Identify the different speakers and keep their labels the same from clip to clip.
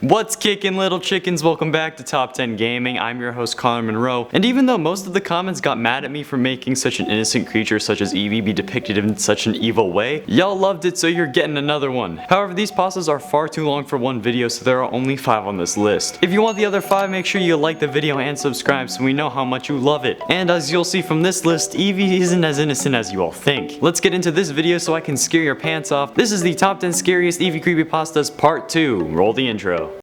Speaker 1: What's kickin', little chickens? Welcome back to Top 10 Gaming. I'm your host Connor Monroe, and even though most of the comments got mad at me for making such an innocent creature such as Eevee be depicted in such an evil way, y'all loved it, so you're getting another one. However, these pastas are far too long for one video, so there are only 5 on this list. If you want the other 5, make sure you like the video and subscribe so we know how much you love it. And as you'll see from this list, Eevee isn't as innocent as you all think. Let's get into this video so I can scare your pants off. This is the Top 10 Scariest Eevee Creepypastas Part 2. Roll the intro.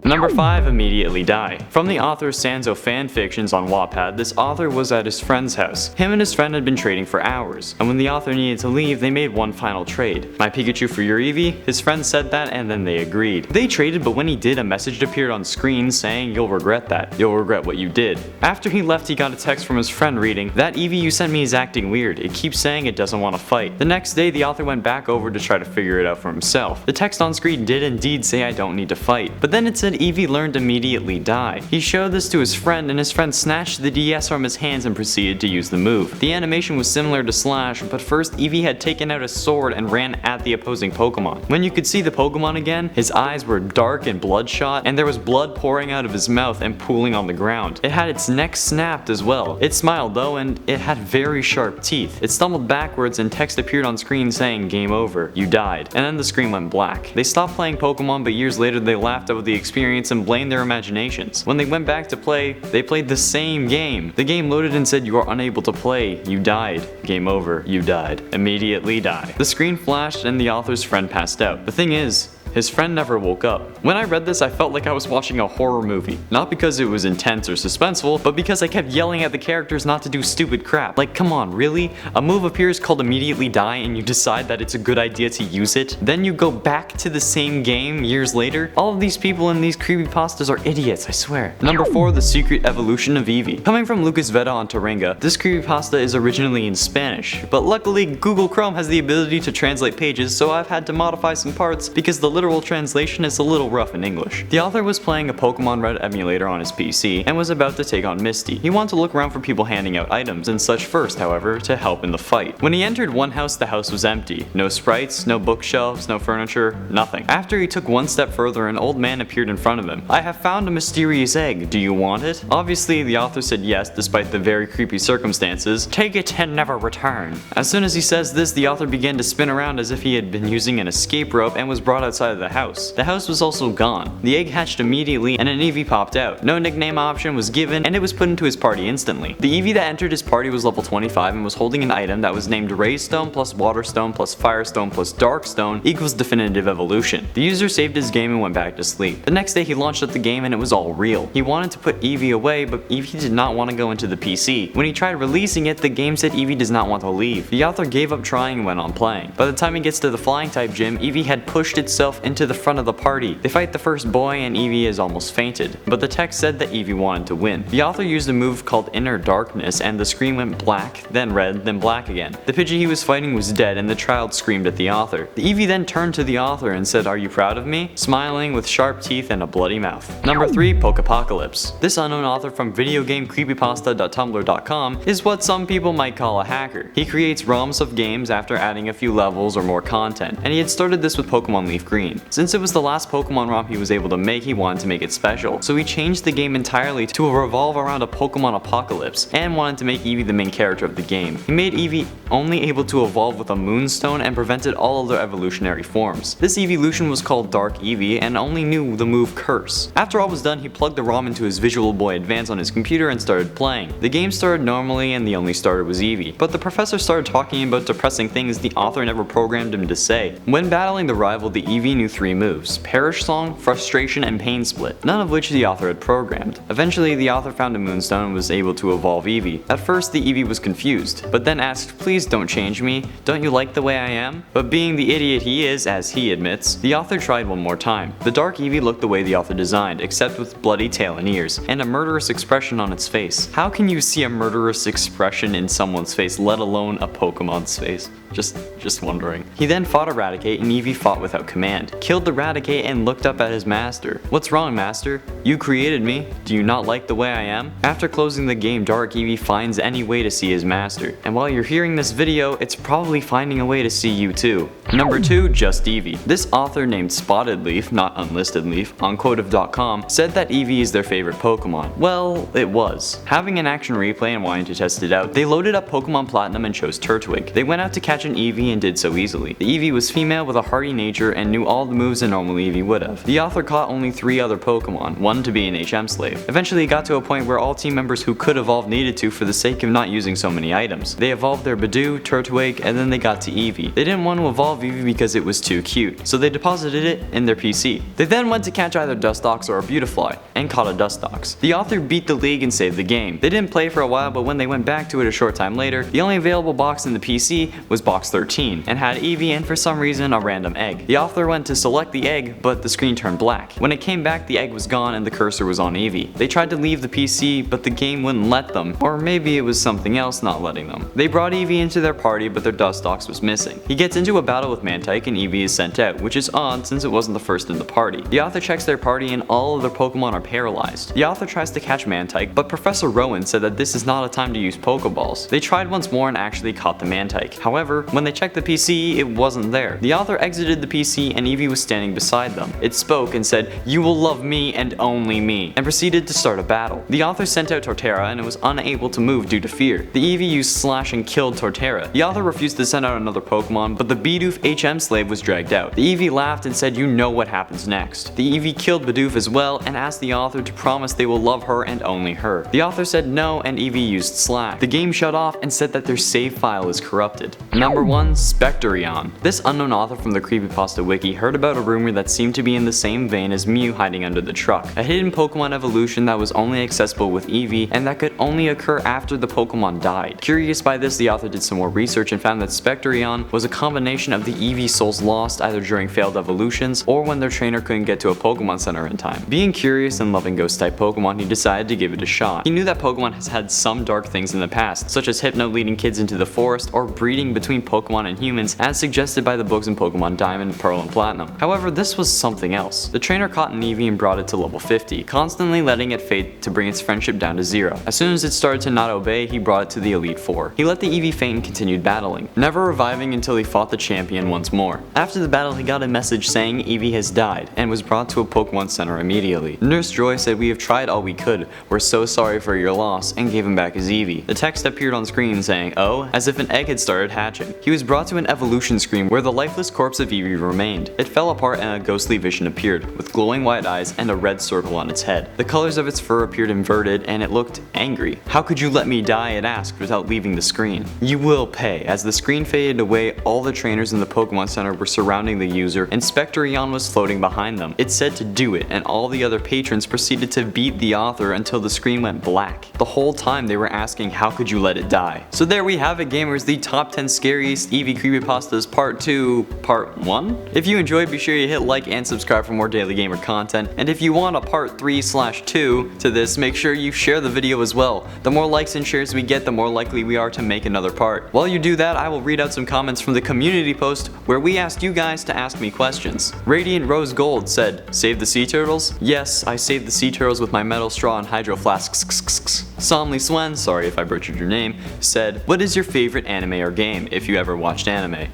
Speaker 1: Number 5, Immediately Die. From the author Sanzo fanfictions on Wattpad, this author was at his friend's house. Him and his friend had been trading for hours, and when the author needed to leave, they made one final trade. My Pikachu for your Eevee? His friend said that, and then they agreed. They traded, but when he did, a message appeared on screen saying, "You'll regret that. You'll regret what you did." After he left, he got a text from his friend reading, "That Eevee you sent me is acting weird. It keeps saying it doesn't want to fight." The next day, the author went back over to try to figure it out for himself. The text on screen did indeed say, "I don't need to fight," but then it said Eevee learned immediately die. He showed this to his friend, and his friend snatched the DS from his hands and proceeded to use the move. The animation was similar to Slash, but first Eevee had taken out a sword and ran at the opposing Pokemon. When you could see the Pokemon again, his eyes were dark and bloodshot, and there was blood pouring out of his mouth and pooling on the ground. It had its neck snapped as well. It smiled though, and it had very sharp teeth. It stumbled backwards and text appeared on screen saying, "Game over, you died," and then the screen went black. They stopped playing Pokemon, but years later they laughed about the experience and blamed their imaginations. When they went back to play, they played the same game. The game loaded and said, "You are unable to play, you died. Game over, you died. Immediately die." The screen flashed and the author's friend passed out. The thing is, his friend never woke up. When I read this, I felt like I was watching a horror movie. Not because it was intense or suspenseful, but because I kept yelling at the characters not to do stupid crap. Like, come on, really? A move appears called Immediately Die and you decide that it's a good idea to use it? Then you go back to the same game years later? All of these people in these creepypastas are idiots, I swear. Number 4, The Secret Evolution of Eevee. Coming from Lucas Veda on Taringa, this creepypasta is originally in Spanish, but luckily Google Chrome has the ability to translate pages, so I've had to modify some parts because the literal translation is a little rough in English. The author was playing a Pokemon Red emulator on his PC and was about to take on Misty. He wanted to look around for people handing out items and such first, however, to help in the fight. When he entered one house, the house was empty. No sprites, no bookshelves, no furniture, nothing. After he took one step further, an old man appeared in front of him. "I have found a mysterious egg. Do you want it?" Obviously, the author said yes, despite the very creepy circumstances. "Take it and never return." As soon as he says this, the author began to spin around as if he had been using an escape rope and was brought outside of the house. The house was also gone. The egg hatched immediately and an Eevee popped out. No nickname option was given and it was put into his party instantly. The Eevee that entered his party was level 25 and was holding an item that was named Raystone plus Waterstone plus Firestone plus Darkstone equals Definitive Evolution. The user saved his game and went back to sleep. The next day he launched up the game and it was all real. He wanted to put Eevee away, but Eevee did not want to go into the PC. When he tried releasing it, the game said Eevee does not want to leave. The author gave up trying and went on playing. By the time he gets to the flying type gym, Eevee had pushed itself into the front of the party. They fight the first boy and Eevee is almost fainted, but the text said that Eevee wanted to win. The author used a move called Inner Darkness and the screen went black, then red, then black again. The Pidgey he was fighting was dead and the child screamed at the author. The Eevee then turned to the author and said, "Are you proud of me?" smiling with sharp teeth and a bloody mouth. Number 3, Pokepocalypse. This unknown author from videogamecreepypasta.tumblr.com is what some people might call a hacker. He creates ROMs of games after adding a few levels or more content, and he had started this with Pokemon Leaf Green. Since it was the last Pokemon ROM he was able to make, he wanted to make it special. So he changed the game entirely to revolve around a Pokemon apocalypse and wanted to make Eevee the main character of the game. He made Eevee only able to evolve with a Moonstone and prevented all other evolutionary forms. This evolution was called Dark Eevee and only knew the move Curse. After all was done, he plugged the ROM into his Visual Boy Advance on his computer and started playing. The game started normally and the only starter was Eevee, but the professor started talking about depressing things the author never programmed him to say. When battling the rival, the Eevee knew 3 moves: Perish Song, Frustration, and Pain Split, none of which the author had programmed. Eventually, the author found a Moonstone and was able to evolve Eevee. At first, the Eevee was confused, but then asked, "Please don't change me. Don't you like the way I am?" But being the idiot he is, as he admits, the author tried one more time. The Dark Eevee looked the way the author designed, except with bloody tail and ears, and a murderous expression on its face. How can you see a murderous expression in someone's face, let alone a Pokemon's face? Just wondering. He then fought Eradicate and Eevee fought without command, killed Eradicate and looked up at his master. "What's wrong, master? You created me. Do you not like the way I am?" After closing the game, Dark Eevee finds any way to see his master. And while you're hearing this video, it's probably finding a way to see you too. Number 2, Just Eevee. This author named Spotted Leaf, not Unlisted Leaf, on quotive.com said that Eevee is their favorite Pokemon. Well, it was. Having an action replay and wanting to test it out, they loaded up Pokemon Platinum and chose Turtwig. They went out to catch an Eevee and did so easily. The Eevee was female with a hardy nature and knew all the moves a normal Eevee would have. The author caught only 3 other Pokemon, one to be an HM slave. Eventually it got to a point where all team members who could evolve needed to for the sake of not using so many items. They evolved their Bidoof, Turtwig, and then they got to Eevee. They didn't want to evolve Eevee because it was too cute, so they deposited it in their PC. They then went to catch either Dustox or a Beautifly, and caught a Dustox. The author beat the league and saved the game. They didn't play for a while, but when they went back to it a short time later, the only available box in the PC was box 13, and had Eevee and for some reason a random egg. The author went to select the egg, but the screen turned black. When it came back, the egg was gone and the cursor was on Eevee. They tried to leave the PC, but the game wouldn't let them, or maybe it was something else not letting them. They brought Eevee into their party, but their Dustox was missing. He gets into a battle with Mantike and Eevee is sent out, which is odd since it wasn't the first in the party. The author checks their party and all of their Pokemon are paralyzed. The author tries to catch Mantike, but Professor Rowan said that this is not a time to use Pokeballs. They tried once more and actually caught the Mantike. However, when they checked the PC, it wasn't there. The author exited the PC and Eevee was standing beside them. It spoke and said, "You will love me and only me," and proceeded to start a battle. The author sent out Torterra and it was unable to move due to fear. The Eevee used Slash and killed Torterra. The author refused to send out another Pokemon, but the Bidoof HM slave was dragged out. The Eevee laughed and said, "You know what happens next." The Eevee killed Bidoof as well and asked the author to promise they will love her and only her. The author said no and Eevee used Slash. The game shut off and said that their save file is corrupted. Number 1, Spectreon. This unknown author from the Creepypasta wiki heard about a rumor that seemed to be in the same vein as Mew hiding under the truck. A hidden Pokemon evolution that was only accessible with Eevee and that could only occur after the Pokemon died. Curious by this, the author did some more research and found that Spectreon was a combination of the Eevee souls lost either during failed evolutions or when their trainer couldn't get to a Pokemon Center in time. Being curious and loving ghost type Pokemon, he decided to give it a shot. He knew that Pokemon has had some dark things in the past, such as Hypno leading kids into the forest or breeding between Pokemon and humans as suggested by the books in Pokemon Diamond, Pearl, and Platinum. However, this was something else. The trainer caught an Eevee and brought it to level 50, constantly letting it fade to bring its friendship down to 0. As soon as it started to not obey, he brought it to the Elite Four. He let the Eevee faint and continued battling, never reviving until he fought the champion once more. After the battle, he got a message saying Eevee has died and was brought to a Pokemon Center immediately. Nurse Joy said, "We have tried all we could. We're so sorry for your loss," and gave him back his Eevee. The text appeared on screen saying, "Oh," as if an egg had started hatching. He was brought to an evolution screen where the lifeless corpse of Eevee remained. It fell apart and a ghostly vision appeared, with glowing white eyes and a red circle on its head. The colors of its fur appeared inverted and it looked angry. "How could you let me die?" it asked without leaving the screen. "You will pay." As the screen faded away, all the trainers in the Pokemon Center were surrounding the user and Spectreon was floating behind them. It said to do it, and all the other patrons proceeded to beat the author until the screen went black. The whole time they were asking, "How could you let it die?" So there we have it, gamers, the top 10 scariest Eevee Creepypastas part 2, part 1? If you enjoyed, be sure you hit like and subscribe for more daily gamer content, and if you want a part 3/2 to this, make sure you share the video as well. The more likes and shares we get, the more likely we are to make another part. While you do that, I will read out some comments from the community post where we asked you guys to ask me questions. Radiant Rose Gold said, "Save the sea turtles?" Yes, I saved the sea turtles with my metal straw and hydro flasks. Somly Swen, sorry if I butchered your name, said, "What is your favorite anime or game, if you ever watched anime?"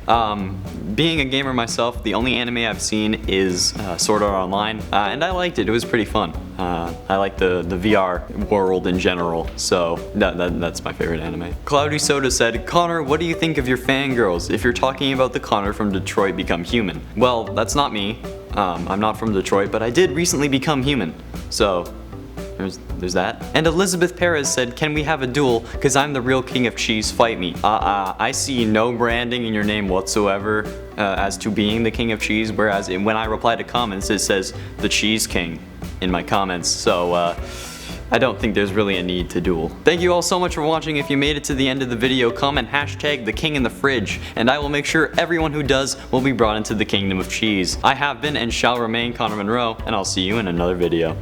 Speaker 1: Being a gamer myself, the only anime I've seen is Sword Art Online, and I liked it. It was pretty fun. I like the VR world in general, so that's my favorite anime. Cloudy Soda said, "Connor, what do you think of your fangirls if you're talking about the Connor from Detroit become human?" Well, that's not me. I'm not from Detroit, but I did recently become human, so there's that. And Elizabeth Perez said, "Can we have a duel? Cause I'm the real king of cheese, fight me." I see no branding in your name whatsoever as to being the king of cheese, whereas when I reply to comments it says the cheese king in my comments, so I don't think there's really a need to duel. Thank you all so much for watching. If you made it to the end of the video, comment hashtag the king in the fridge, and I will make sure everyone who does will be brought into the kingdom of cheese. I have been and shall remain Connor Monroe, and I'll see you in another video.